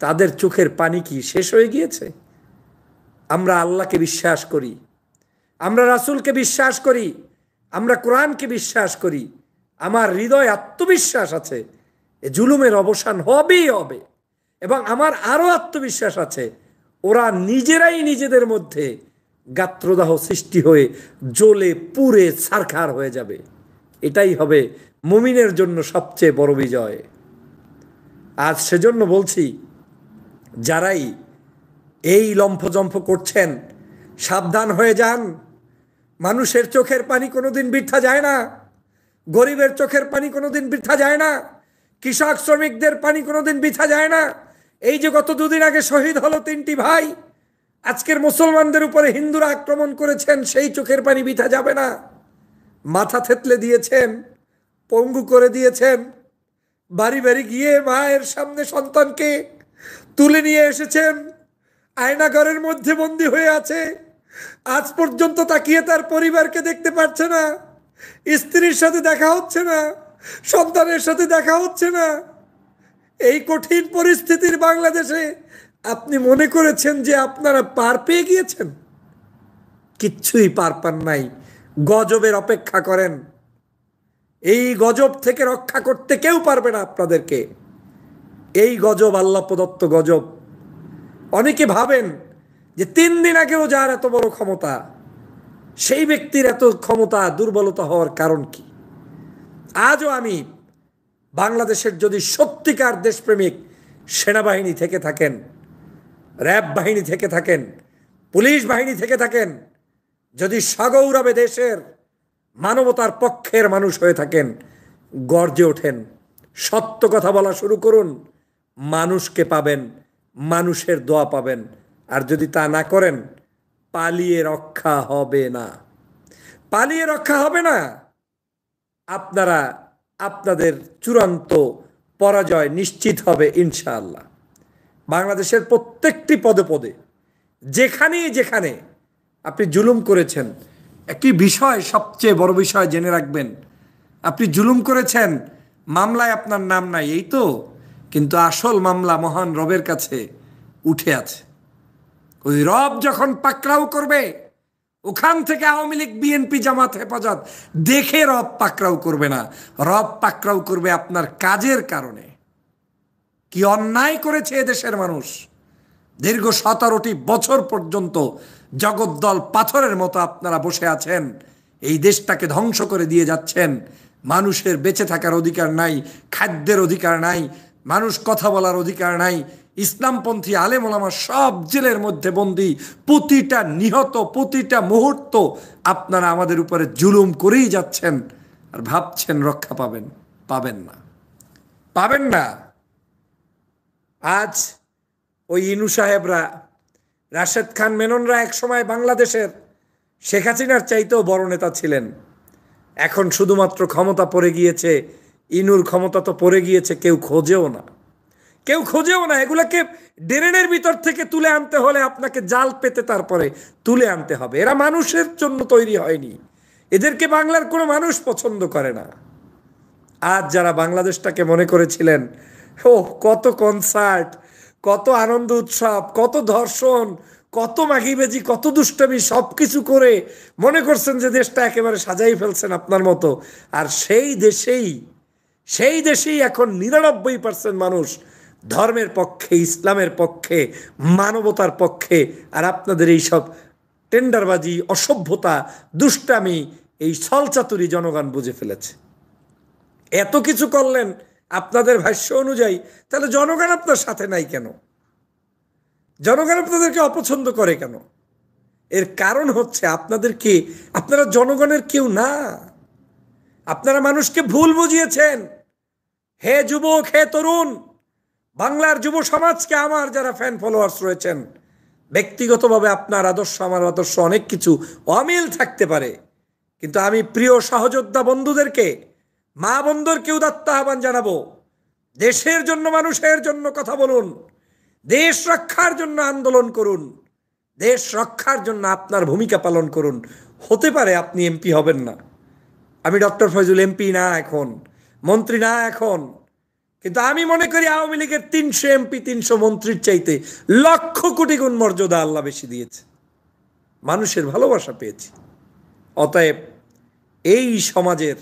তাদের চোখের পানি কি শেষ হয়ে গিয়েছে? আমরা আল্লাহকে বিশ্বাস করি, আমরা রাসূলকে বিশ্বাস করি, আমরা কোরআনকে বিশ্বাস করি। আমার হৃদয় আত্মবিশ্বাস আছে এ জুলুমের অবসান হবেই হবে, এবং আমার আরো আত্মবিশ্বাস আছে ওরা নিজেরাই নিজেদের মধ্যে গাত্রদাহ সৃষ্টি হয়ে জ্বলে পুড়ে ছারখার হয়ে যাবে। এটাই হবে মুমিনের জন্য সবচেয়ে বড় বিজয়। আজ সেজন্য বলছি, যারাই এই লম্ফজম্ফ করছেন সাবধান হয়ে যান। মানুষের চোখের পানি কোনোদিন বৃথা যায় না, গরিবের চোখের পানি কোনোদিন বৃথা যায় না, কৃষক শ্রমিকদের পানি কোনোদিন বৃথা যায় না। এই যে গত দুদিন আগে শহীদ হলো 3টি ভাই, আজকের মুসলমানদের উপরে হিন্দুরা আক্রমণ করেছেন, সেই চোখের পানি বৃথা যাবে না। মাথা থেতলে দিয়েছেন, পঙ্গু করে দিয়েছেন, বাড়ি বাড়ি গিয়ে মায়ের সামনে সন্তানকে তুলে নিয়ে এসেছেন, আয়নাঘরের মধ্যে বন্দী হয়ে আছে, আজ পর্যন্ত তাকিয়ে তার পরিবারকে দেখতে পারছে না, স্ত্রীর সাথে দেখা হচ্ছে না, সন্তানের সাথে দেখা হচ্ছে না। এই কঠিন পরিস্থিতির বাংলাদেশে আপনি মনে করেছেন যে আপনারা পার পেয়ে গিয়েছেন? কিচ্ছুই পার পান নাই, গজবের অপেক্ষা করেন। এই গজব থেকে রক্ষা করতে কেউ পারবে না আপনাদেরকে। এই গজব আল্লাহ প্রদত্ত গজব। অনেকে ভাবেন যে 3 দিন আগেও যার এত বড় ক্ষমতা, সেই ব্যক্তির এত ক্ষমতা দুর্বলতা হওয়ার কারণ কি? আজও আমি বাংলাদেশের যদি সত্যিকার দেশপ্রেমিক সেনাবাহিনী থেকে থাকেন, র্যাব বাহিনী থেকে থাকেন, পুলিশ বাহিনী থেকে থাকেন, যদি সগৌরবে দেশের মানবতার পক্ষের মানুষ হয়ে থাকেন, গর্জে ওঠেন, সত্য কথা বলা শুরু করুন, মানুষকে পাবেন, মানুষের দোয়া পাবেন। আর যদি তা না করেন, পালিয়ে রক্ষা হবে না, পালিয়ে রক্ষা হবে না। আপনারা আপনাদের চূড়ান্ত পরাজয় নিশ্চিত হবে ইনশাআল্লাহ। বাংলাদেশের প্রত্যেকটি পদে পদে যেখানেই যেখানে আপনি জুলুম করেছেন, একটি বিষয়, সবচেয়ে বড় বিষয় জেনে রাখবেন, আপনি জুলুম করেছেন, মামলায় আপনার নাম নাই, এই তো, কিন্তু আসল মামলা মহান রবের কাছে উঠে আছে। ওই রব যখন পাকড়াও করবে, ওখান থেকে আওয়ামী লীগ, বিএনপি, জামাত, হেফাজত দেখে রব পাকড়াও করবে না, রব পাকড়াও করবে আপনার কাজের কারণে। কি অন্যায় করেছে এদেশের মানুষ! দীর্ঘ 17টি বছর পর্যন্ত জগদ্দল পাথরের মতো আপনারা বসে আছেন, এই দেশটাকে ধ্বংস করে দিয়ে যাচ্ছেন। মানুষের বেঁচে থাকার অধিকার নাই, খাদ্যের অধিকার নাই, মানুষ কথা বলার অধিকার নাই। ইসলামপন্থী আলেম ওলামা সব জেলের মধ্যে বন্দী, প্রতিটা নিহত, প্রতিটা মুহূর্ত আপনারা আমাদের উপরে জুলুম করেই যাচ্ছেন, আর ভাবছেন রক্ষা পাবেন। পাবেন না, পাবেন না। আজ ওই ইনু সাহেবরা, রাশেদ খান মেননরা একসময় বাংলাদেশের শেখ হাসিনার চাইতেও বড় নেতা ছিলেন। এখন শুধুমাত্র ক্ষমতা পড়ে গিয়েছে, ইনুর ক্ষমতা তো পড়ে গিয়েছে, কেউ খোঁজেও না, কেউ খোঁজেও না। এগুলাকে ড্রেনের ভিতর থেকে তুলে আনতে হলে আপনাকে জাল পেতে তারপরে তুলে আনতে হবে। এরা মানুষের জন্য তৈরি হয়নি, এদেরকে বাংলার কোনো মানুষ পছন্দ করে না। আজ যারা বাংলাদেশটাকে মনে করেছিলেন, ও কত কনসার্ট, কত আনন্দ উৎসব, কত ধর্ষণ, কত মাগিবাজি, কত দুষ্টামি, সব কিছু করে মনে করছেন যে দেশটা একেবারে সাজাই ফেলছেন আপনার মতো, আর সেই দেশেই এখন 99% মানুষ ধর্মের পক্ষে, ইসলামের পক্ষে, মানবতার পক্ষে। আর আপনাদের এই সব টেন্ডারবাজি, অসভ্যতা, দুষ্টামি, এই ছলচাতুরি জনগণ বুঝে ফেলেছে। এত কিছু করলেন আপনাদের ভাষ্য অনুযায়ী, তাহলে জনগণ আপনার সাথে নাই কেন? জনগণ আপনাদেরকে অপছন্দ করে কেন? এর কারণ হচ্ছে আপনারা জনগণের কেউ না। আপনারা মানুষকে ভুল বুঝিয়েছেন। হে যুবক, হে তরুণ, বাংলার যুব সমাজকে, আমার যারা ফ্যান ফলোয়ার্স রয়েছেন, ব্যক্তিগতভাবে আপনার আদর্শ আমার আদর্শ অনেক কিছু অমিল থাকতে পারে, কিন্তু আমি প্রিয় সহযোদ্ধা বন্ধুদেরকে, মা বন্ধুদেরকে উদাত্ত আহ্বান জানাবো, দেশের জন্য মানুষের জন্য কথা বলুন, দেশ রক্ষার জন্য আন্দোলন করুন, দেশ রক্ষার জন্য আপনার ভূমিকা পালন করুন। হতে পারে আপনি এমপি হবেন না, আমি ডক্টর ফয়জুল এমপি না এখন, মন্ত্রী না এখন, কিন্তু আমি মনে করি আওয়ামী লীগের 300 এমপি 300 মন্ত্রীর চাইতে লক্ষ কোটি গুণ মর্যাদা আল্লাহ বেশি দিয়েছে, মানুষের ভালোবাসা পেয়েছি। অতএব এই সমাজের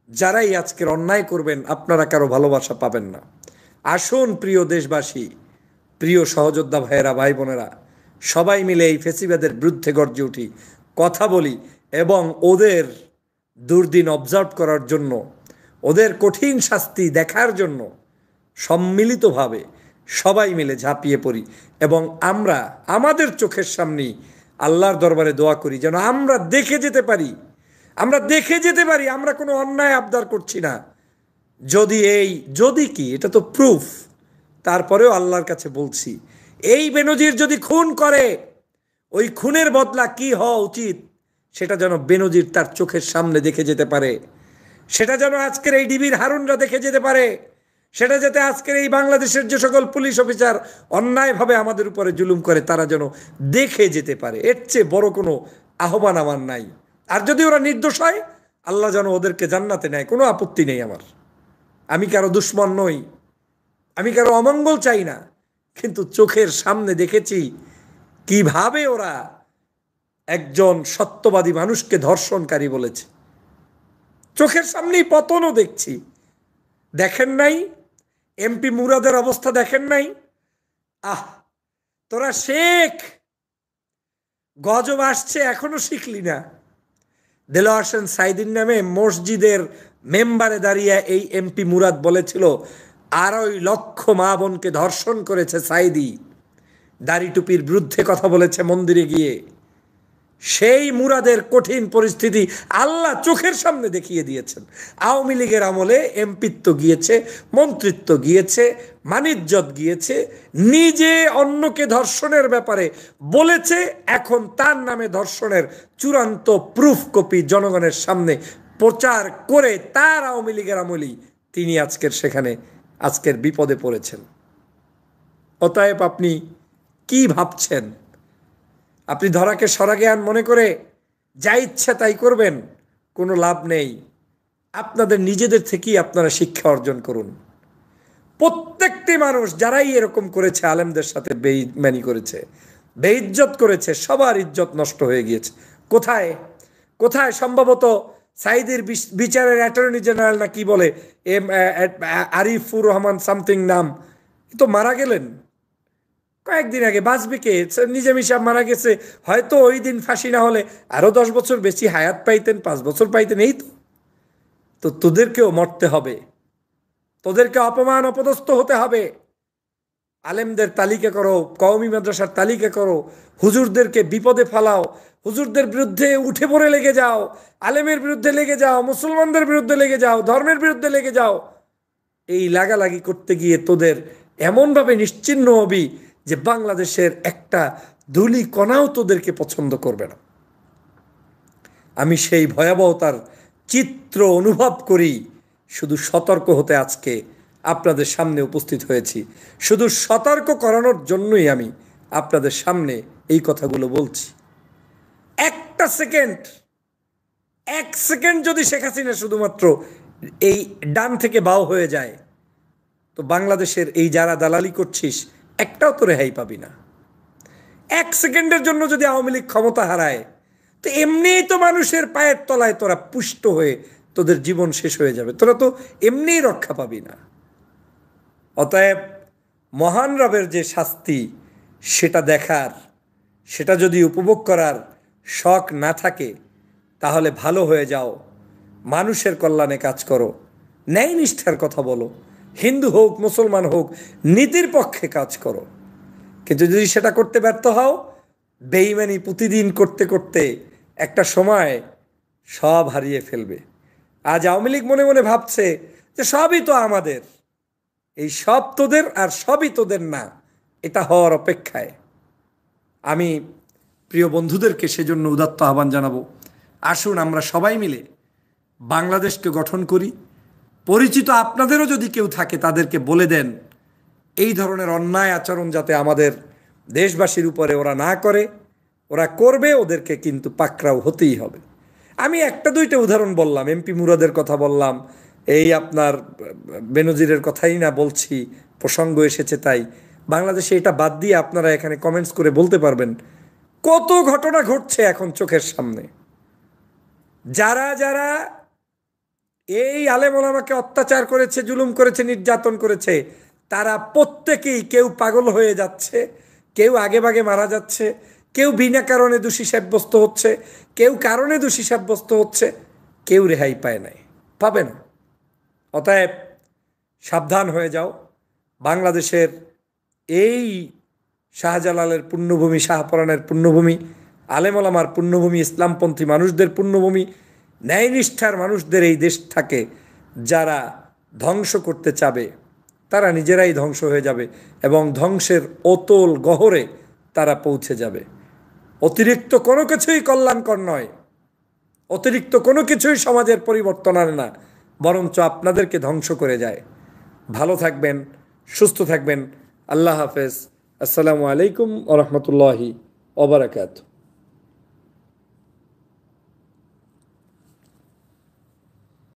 যারাই আজকের অন্যায় করবেন আপনারা কারো ভালোবাসা পাবেন না। আসুন প্রিয় দেশবাসী, প্রিয় সহযোদ্ধা ভাইয়েরা, ভাই বোনেরা, সবাই মিলে এই ফেসিবাদের বিরুদ্ধে গর্জে উঠি, কথা বলি এবং ওদের দুর্দিন অবজার্ভ করার জন্য, ওদের কঠিন শাস্তি দেখার জন্য সম্মিলিতভাবে সবাই মিলে ঝাঁপিয়ে পড়ি এবং আমরা আমাদের চোখের সামনেই আল্লাহর দরবারে দোয়া করি যেন আমরা দেখে যেতে পারি, আমরা দেখে যেতে পারি আমরা কোনো অন্যায় আবদার করছি না। যদি কি এটা তো প্রুফ, তারপরেও আল্লাহর কাছে বলছি, এই বেনজির যদি খুন করে, ওই খুনের বদলা কি হওয়া উচিত সেটা যেন বেনজির তার চোখের সামনে দেখে যেতে পারে, সেটা যেন আজকের এই ডিবির হারুনরা দেখে যেতে পারে, সেটা যাতে আজকের এই বাংলাদেশের যে সকল পুলিশ অফিসার অন্যায়ভাবে আমাদের উপরে জুলুম করে তারা যেন দেখে যেতে পারে। এর চেয়ে বড় কোনো আহ্বান আমার নাই। আর যদি ওরা নির্দোষ হয়, আল্লাহ যেন ওদেরকে জান্নাতে নেয়, কোনো আপত্তি নেই আমার। আমি কারো দুশ্মন নই, আমি কারো অমঙ্গল চাই না, কিন্তু চোখের সামনে দেখেছি কিভাবে ওরা একজন সত্যবাদী মানুষকে ধর্ষণকারী বলেছে, চোখের সামনেই পতনও দেখছি। দেখেন নাই এমপি মুরাদের অবস্থা? দেখেন নাই? তোরা শেখ, গজব আসছে এখনো শিখলি না। দেলোয়ার হোসেন সাইদির নামে মসজিদের মেম্বারে দাঁড়িয়ে এই এমপি মুরাদ বলেছিল 2.5 লক্ষ মা বোনকে ধর্ষণ করেছে সাইদি, দাড়ি টুপির বিরুদ্ধে কথা বলেছে মন্দিরে গিয়ে। সেই মুরাদের কঠিন পরিস্থিতি আল্লাহ চোখের সামনে দেখিয়ে দিয়েছেন। আওয়ামী লীগের আমলে এমপিত্ব গিয়েছে, মন্ত্রিত্ব গিয়েছে, মানিজ্জত গিয়েছে, নিজে অন্যকে ধর্ষণের ব্যাপারে বলেছে, এখন তার নামে ধর্ষণের চূড়ান্ত প্রুফ কপি জনগণের সামনে প্রচার করে তার আওয়ামী লীগের আমলেই তিনি আজকের বিপদে পড়েছেন। অতএব আপনি কি ভাবছেন? আপনি ধরাকে সরাজ্ঞান মনে করে যা ইচ্ছা তাই করবেন, কোনো লাভ নেই। আপনাদের নিজেদের থেকেই আপনারা শিক্ষা অর্জন করুন। প্রত্যেকটি মানুষ যারাই এরকম করেছে, আলেমদের সাথে বেঈমানি করেছে, বেইজ্জত করেছে, সবার ইজ্জত নষ্ট হয়ে গিয়েছে। কোথায় কোথায় সম্ভবত সাইদির বিচারের অ্যাটর্নি জেনারেল না কি বলে, আরিফুর রহমান সামথিং নাম, তো মারা গেলেন কয়েকদিন আগে। বাঁচবে কে? নিজামী সাহেব মারা গেছে, হয়তো ওই দিন ফাঁসি না হলে আরো 10 বছর বেশি হায়াত পাইতেন, 5 বছর পাইতেন। এই তো তোদেরকেও মরতে হবে, তোদেরকে অপমান অপদস্থ হতে হবে। আলেমদের তালিকা করো, কওমি মাদ্রাসার তালিকা করো, হুজুরদেরকে বিপদে ফালাও, হুজুরদের বিরুদ্ধে উঠে পড়ে লেগে যাও, আলেমের বিরুদ্ধে লেগে যাও, মুসলমানদের বিরুদ্ধে লেগে যাও, ধর্মের বিরুদ্ধে লেগে যাও। এই লাগালাগি করতে গিয়ে তোদের এমনভাবে নিশ্চিহ্ন হবি যে বাংলাদেশের একটা ধুলি কণাও তোদেরকে পছন্দ করবে না। আমি সেই ভয়াবহতার চিত্র অনুভব করি, শুধু সতর্ক হতে আজকে আপনাদের সামনে উপস্থিত হয়েছি। শুধু সতর্ক করানোর জন্যই আমি আপনাদের সামনে এই কথাগুলো বলছি। একটা সেকেন্ড, 1 সেকেন্ড যদি শেখ হাসিনা শুধুমাত্র এই ডান থেকে বাও হয়ে যায়, তো বাংলাদেশের এই যারা দালালি করছিস একটাও তো রেহাই পাবি না। 1 সেকেন্ডের জন্য যদি আওয়ামী লীগ ক্ষমতা হারায়, তো এমনিই তো মানুষের পায়ের তলায় তোরা পুষ্ট হয়ে তোদের জীবন শেষ হয়ে যাবে, তোরা তো এমনিই রক্ষা পাবি না। অতএব মহান রবের যে শাস্তি সেটা দেখার, সেটা যদি উপভোগ করার শখ না থাকে, তাহলে ভালো হয়ে যাও, মানুষের কল্যাণে কাজ করো, ন্যায় নিষ্ঠার কথা বলো, হিন্দু হোক মুসলমান হোক নীতির পক্ষে কাজ করো। কিন্তু যদি সেটা করতে ব্যর্থ হও, বেঈমানি প্রতিদিন করতে করতে একটা সময় সব হারিয়ে ফেলবে। আজ আওয়ামী লীগ মনে মনে ভাবছে যে সবই তো আমাদের, এই সব তোদের আর সবই তোদের না, এটা হওয়ার অপেক্ষায়। আমি প্রিয় বন্ধুদেরকে সেজন্য উদাত্ত আহ্বান জানাবো, আসুন আমরা সবাই মিলে বাংলাদেশকে গঠন করি। পরিচিত আপনাদেরও যদি কেউ থাকে তাদেরকে বলে দেন এই ধরনের অন্যায় আচরণ যাতে আমাদের দেশবাসীর উপরে ওরা না করে, ওরা করবে ওদেরকে কিন্তু পাকড়াও হতেই হবে। আমি একটা দুইটা উদাহরণ বললাম, এমপি মুরাদের কথা বললাম, এই আপনার বেনজিরের কথাই না বলছি, প্রসঙ্গ এসেছে তাই। বাংলাদেশে এটা বাদ দিয়ে আপনারা এখানে কমেন্টস করে বলতে পারবেন কত ঘটনা ঘটছে এখন চোখের সামনে। যারা যারা এই আলেম ওলামাকে অত্যাচার করেছে, জুলুম করেছে, নির্যাতন করেছে, তারা প্রত্যেকেই কেউ পাগল হয়ে যাচ্ছে, কেউ আগে ভাগে মারা যাচ্ছে, কেউ বিনা কারণে দোষী সাব্যস্ত হচ্ছে, কেউ কারণে দোষী সাব্যস্ত হচ্ছে, কেউ রেহাই পায় নাই, পাবে না। অতএব সাবধান হয়ে যাও। বাংলাদেশের এই শাহজালালের পুণ্যভূমি, শাহপরানের পুণ্যভূমি, আলেম ওলামার পুণ্যভূমি, ইসলামপন্থী মানুষদের পুণ্যভূমি, ন্যায়নিষ্ঠার মানুষদের এই দেশটাকে যারা ধ্বংস করতে চাবে তারা নিজেরাই ধ্বংস হয়ে যাবে এবং ধ্বংসের অতল গহরে তারা পৌঁছে যাবে। অতিরিক্ত কোনো কিছুই কল্যাণকর নয়, অতিরিক্ত কোনো কিছুই সমাজের পরিবর্তন আনে না, বরঞ্চ আপনাদেরকে ধ্বংস করে যায়। ভালো থাকবেন, সুস্থ থাকবেন। আল্লাহ হাফেজ। আসসালামু আলাইকুম ওয়া রাহমাতুল্লাহি ওয়া বারাকাতুহু।